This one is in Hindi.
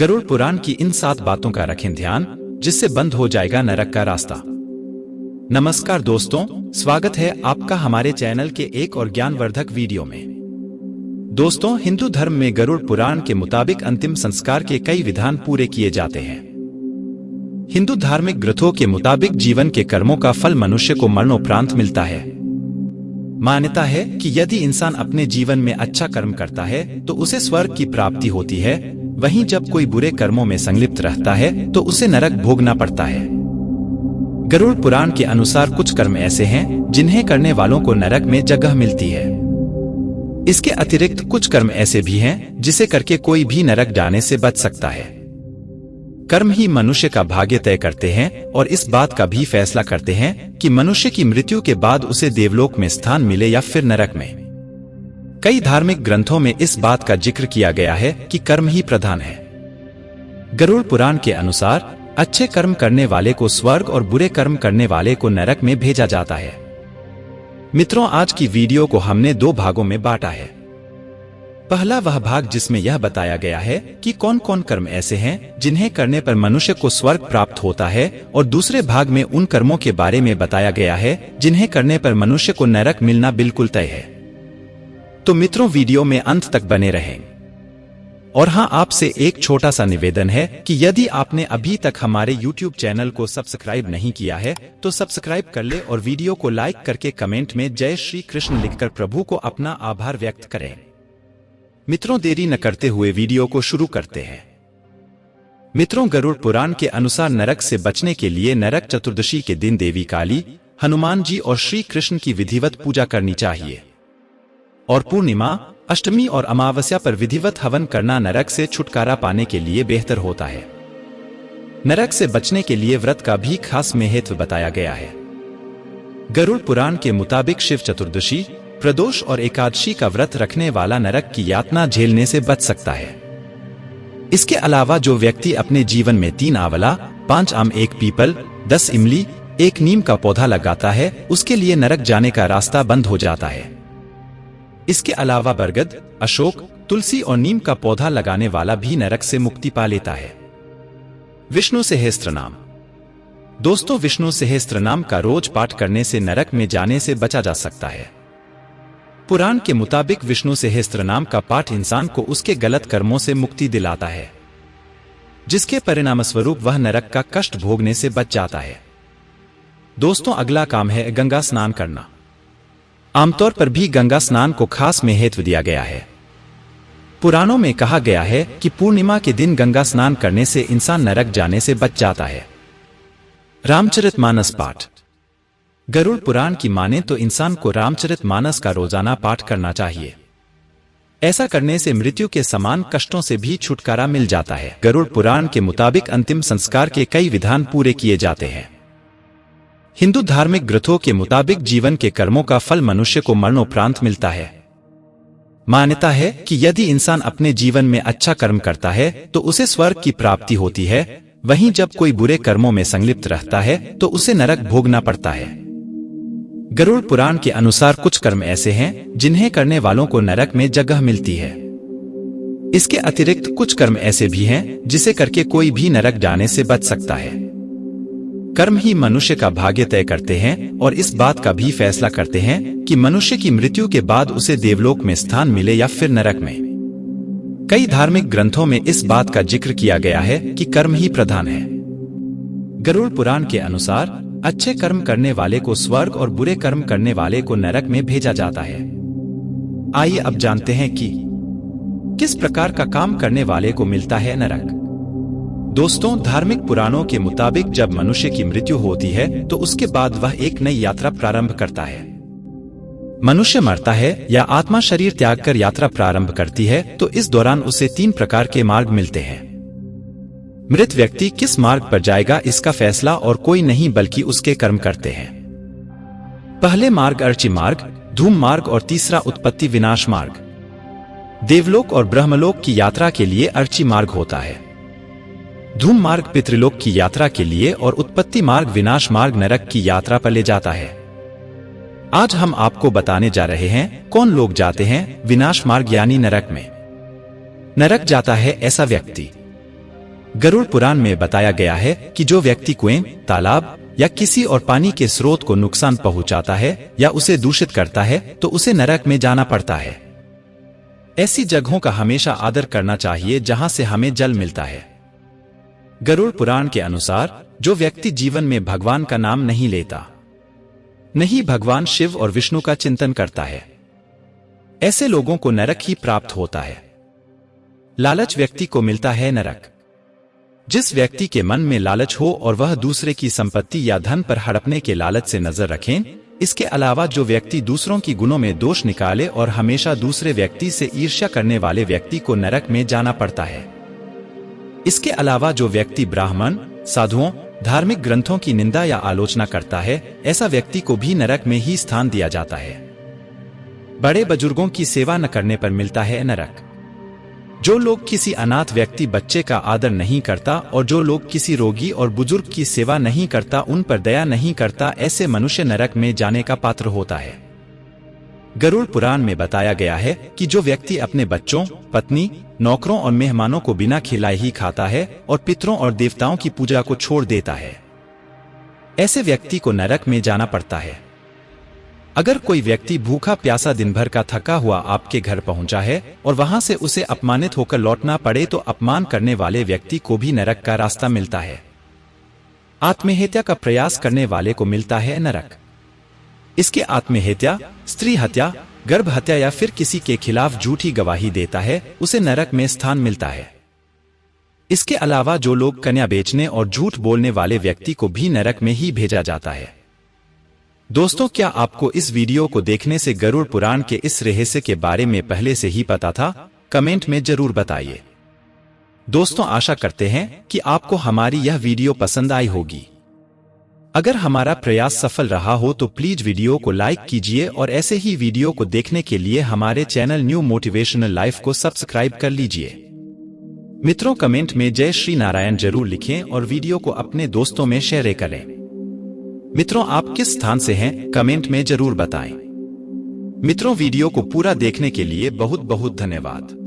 गरुड़ पुराण की इन 7 बातों का रखें ध्यान, जिससे बंद हो जाएगा नरक का रास्ता। नमस्कार दोस्तों, स्वागत है आपका हमारे चैनल के एक और ज्ञानवर्धक वीडियो में। दोस्तों, हिंदू धर्म में गरुड़ पुराण के मुताबिक अंतिम संस्कार के कई विधान पूरे किए जाते हैं। हिंदू धार्मिक ग्रंथों के मुताबिक जीवन के कर्मों का फल मनुष्य को मरणोपरांत मिलता है। मान्यता है कि यदि इंसान अपने जीवन में अच्छा कर्म करता है तो उसे स्वर्ग की प्राप्ति होती है, वहीं जब कोई बुरे कर्मों में संलिप्त रहता है तो उसे नरक भोगना पड़ता है। गरुड़ पुराण के अनुसार कुछ कर्म ऐसे हैं जिन्हें करने वालों को नरक में जगह मिलती है। इसके अतिरिक्त कुछ कर्म ऐसे भी हैं जिसे करके कोई भी नरक जाने से बच सकता है। कर्म ही मनुष्य का भाग्य तय करते हैं और इस बात का भी फैसला करते हैं कि मनुष्य की मृत्यु के बाद उसे देवलोक में स्थान मिले या फिर नरक में। कई धार्मिक ग्रंथों में इस बात का जिक्र किया गया है कि कर्म ही प्रधान है। गरुड़ पुराण के अनुसार अच्छे कर्म करने वाले को स्वर्ग और बुरे कर्म करने वाले को नरक में भेजा जाता है। मित्रों, आज की वीडियो को हमने 2 भागों में बांटा है। पहला वह भाग जिसमें यह बताया गया है कि कौन कौन कर्म ऐसे हैं जिन्हें करने पर मनुष्य को स्वर्ग प्राप्त होता है, और दूसरे भाग में उन कर्मों के बारे में बताया गया है जिन्हें करने पर मनुष्य को नरक मिलना बिल्कुल तय है। तो मित्रों, वीडियो में अंत तक बने रहें। और हाँ, आपसे एक छोटा सा निवेदन है कि यदि आपने अभी तक हमारे YouTube चैनल को सब्सक्राइब नहीं किया है तो सब्सक्राइब कर ले और वीडियो को लाइक करके कमेंट में जय श्री कृष्ण लिखकर प्रभु को अपना आभार व्यक्त करें। मित्रों, देरी न करते हुए वीडियो को शुरू करते हैं। मित्रों, गरुड़ पुराण के अनुसार नरक से बचने के लिए नरक चतुर्दशी के दिन देवी काली, हनुमान जी और श्री कृष्ण की विधिवत पूजा करनी चाहिए, और पूर्णिमा, अष्टमी और अमावस्या पर विधिवत हवन करना नरक से छुटकारा पाने के लिए बेहतर होता है। नरक से बचने के लिए व्रत का भी खास महत्व बताया गया है। गरुड़ पुराण के मुताबिक शिव चतुर्दशी, प्रदोष और एकादशी का व्रत रखने वाला नरक की यातना झेलने से बच सकता है। इसके अलावा जो व्यक्ति अपने जीवन में 3 आंवला, 5 आम, 1 पीपल, 10 इमली, 1 नीम का पौधा लगाता है, उसके लिए नरक जाने का रास्ता बंद हो जाता है। इसके अलावा बरगद, अशोक, तुलसी और नीम का पौधा लगाने वाला भी नरक से मुक्ति पा लेता है। विष्णु सहस्त्रनाम। दोस्तों, विष्णु सहस्त्रनाम का रोज पाठ करने से नरक में जाने से बचा जा सकता है। पुराण के मुताबिक विष्णु सहस्त्रनाम का पाठ इंसान को उसके गलत कर्मों से मुक्ति दिलाता है, जिसके परिणामस्वरूप वह नरक का कष्ट भोगने से बच जाता है। दोस्तों, अगला काम है गंगा स्नान करना। आमतौर पर भी गंगा स्नान को खास महत्व दिया गया है। पुराणों में कहा गया है कि पूर्णिमा के दिन गंगा स्नान करने से इंसान नरक जाने से बच जाता है। रामचरितमानस पाठ। गरुड़ पुराण की माने तो इंसान को रामचरितमानस का रोजाना पाठ करना चाहिए। ऐसा करने से मृत्यु के समान कष्टों से भी छुटकारा मिल जाता है। गरुड़ पुराण के मुताबिक अंतिम संस्कार के कई विधान पूरे किए जाते हैं। हिंदू धार्मिक ग्रंथों के मुताबिक जीवन के कर्मों का फल मनुष्य को मरणोपरांत मिलता है। मान्यता है कि यदि इंसान अपने जीवन में अच्छा कर्म करता है तो उसे स्वर्ग की प्राप्ति होती है, वहीं जब कोई बुरे कर्मों में संलिप्त रहता है तो उसे नरक भोगना पड़ता है। गरुड़ पुराण के अनुसार कुछ कर्म ऐसे हैं जिन्हें करने वालों को नरक में जगह मिलती है। इसके अतिरिक्त कुछ कर्म ऐसे भी हैं जिसे करके कोई भी नरक जाने से बच सकता है। कर्म ही मनुष्य का भाग्य तय करते हैं और इस बात का भी फैसला करते हैं कि मनुष्य की मृत्यु के बाद उसे देवलोक में स्थान मिले या फिर नरक में। कई धार्मिक ग्रंथों में इस बात का जिक्र किया गया है कि कर्म ही प्रधान है। गरुड़ पुराण के अनुसार अच्छे कर्म करने वाले को स्वर्ग और बुरे कर्म करने वाले को नरक में भेजा जाता है। आइए अब जानते हैं कि किस प्रकार का काम करने वाले को मिलता है नरक। दोस्तों, धार्मिक पुराणों के मुताबिक जब मनुष्य की मृत्यु होती है तो उसके बाद वह एक नई यात्रा प्रारंभ करता है। मनुष्य मरता है या आत्मा शरीर त्याग कर यात्रा प्रारंभ करती है तो इस दौरान उसे 3 प्रकार के मार्ग मिलते हैं। मृत व्यक्ति किस मार्ग पर जाएगा इसका फैसला और कोई नहीं बल्कि उसके कर्म करते हैं। पहले मार्ग अर्ची मार्ग, धूम मार्ग और तीसरा उत्पत्ति विनाश मार्ग। देवलोक और ब्रह्मलोक की यात्रा के लिए अर्ची मार्ग होता है। धूम मार्ग पितृलोक की यात्रा के लिए और उत्पत्ति मार्ग विनाश मार्ग नरक की यात्रा पर ले जाता है। आज हम आपको बताने जा रहे हैं कौन लोग जाते हैं विनाश मार्ग यानी नरक में। नरक जाता है ऐसा व्यक्ति गरुड़ पुराण में बताया गया है कि जो व्यक्ति कुएं, तालाब या किसी और पानी के स्रोत को नुकसान पहुंचाता है या उसे दूषित करता है तो उसे नरक में जाना पड़ता है। ऐसी जगहों का हमेशा आदर करना चाहिए जहां से हमें जल मिलता है। गरुड़ पुराण के अनुसार जो व्यक्ति जीवन में भगवान का नाम नहीं लेता, नहीं भगवान शिव और विष्णु का चिंतन करता है, ऐसे लोगों को नरक ही प्राप्त होता है। लालच व्यक्ति को मिलता है नरक। जिस व्यक्ति के मन में लालच हो और वह दूसरे की संपत्ति या धन पर हड़पने के लालच से नजर रखें, इसके अलावा जो व्यक्ति दूसरों की गुणों में दोष निकाले और हमेशा दूसरे व्यक्ति से ईर्ष्या करने वाले व्यक्ति को नरक में जाना पड़ता है। इसके अलावा जो व्यक्ति ब्राह्मण, साधुओं, धार्मिक ग्रंथों की निंदा या आलोचना करता है, ऐसा व्यक्ति को भी नरक में ही स्थान दिया जाता है। बड़े बुजुर्गों की सेवा न करने पर मिलता है नरक। जो लोग किसी अनाथ व्यक्ति बच्चे का आदर नहीं करता और जो लोग किसी रोगी और बुजुर्ग की सेवा नहीं करता, उन पर दया नहीं करता, ऐसे मनुष्य नरक में जाने का पात्र होता है। गरुड़ पुराण में बताया गया है कि जो व्यक्ति अपने बच्चों, पत्नी, नौकरों और मेहमानों को बिना खिलाए ही खाता है और पितरों और देवताओं की पूजा को छोड़ देता है, ऐसे व्यक्ति को नरक में जाना पड़ता है। अगर कोई व्यक्ति भूखा प्यासा दिन भर का थका हुआ आपके घर पहुंचा है और वहां से उसे अपमानित होकर लौटना पड़े तो अपमान करने वाले व्यक्ति को भी नरक का रास्ता मिलता है। आत्महत्या का प्रयास करने वाले को मिलता है नरक। इसके आत्महत्या, स्त्री हत्या, गर्भ हत्या या फिर किसी के खिलाफ झूठी गवाही देता है, उसे नरक में स्थान मिलता है। इसके अलावा जो लोग कन्या बेचने और झूठ बोलने वाले व्यक्ति को भी नरक में ही भेजा जाता है। दोस्तों, क्या आपको इस वीडियो को देखने से गरुड़ पुराण के इस रहस्य के बारे में पहले से ही पता था? कमेंट में जरूर बताइए। दोस्तों, आशा करते हैं कि आपको हमारी यह वीडियो पसंद आई होगी। अगर हमारा प्रयास सफल रहा हो तो प्लीज वीडियो को लाइक कीजिए और ऐसे ही वीडियो को देखने के लिए हमारे चैनल न्यू मोटिवेशनल लाइफ को सब्सक्राइब कर लीजिए। मित्रों, कमेंट में जय श्री नारायण जरूर लिखें और वीडियो को अपने दोस्तों में शेयर करें। मित्रों, आप किस स्थान से हैं, कमेंट में जरूर बताएं। मित्रों, वीडियो को पूरा देखने के लिए बहुत बहुत धन्यवाद।